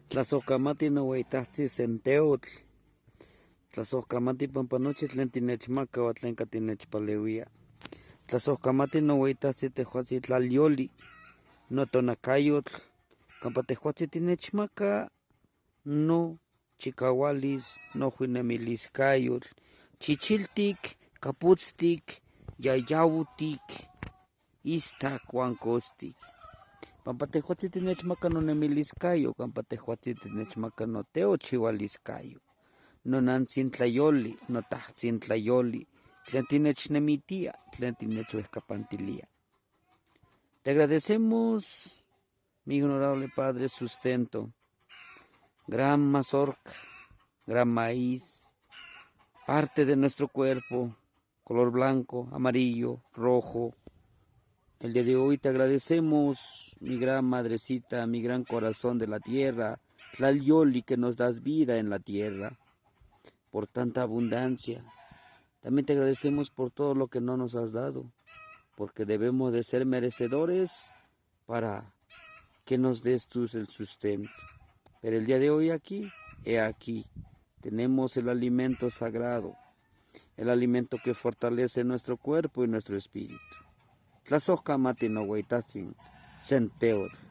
Tlazohkamati noweitahtzin senteotl. Tlazohkamati pampanochi tlen tinechmaka o tlen tinechpaleuia. Tlazohkamati noweitahtzin tehuatzin tlalyoli, notonacayotl, campa tehuatzin tinechmaka no chikaualis, nojuinemiliscayotl, chichiltic, caputztic, yayautic, istak uan costic. Pampa tehuatzin tinechmaka nonemiliscayo, campa tehuatzin tinechmaka noteochiualiscayo. Nonantzin tlayoli, notahtzin tlayoli, tlen tinechnemitia, tlen tinechuehcapantilia. Te agradecemos, mi honorable Padre, sustento, gran mazorca, gran maíz, parte de nuestro cuerpo, color blanco, amarillo, rojo. El día de hoy te agradecemos, mi gran madrecita, mi gran corazón de la tierra, Tlalyoli, que nos das vida en la tierra, por tanta abundancia. También te agradecemos por todo lo que no nos has dado, porque debemos de ser merecedores para que nos des tú el sustento. Pero el día de hoy he aquí, tenemos el alimento sagrado, el alimento que fortalece nuestro cuerpo y nuestro espíritu. Tlazohkamati noweitahtzin senteotl.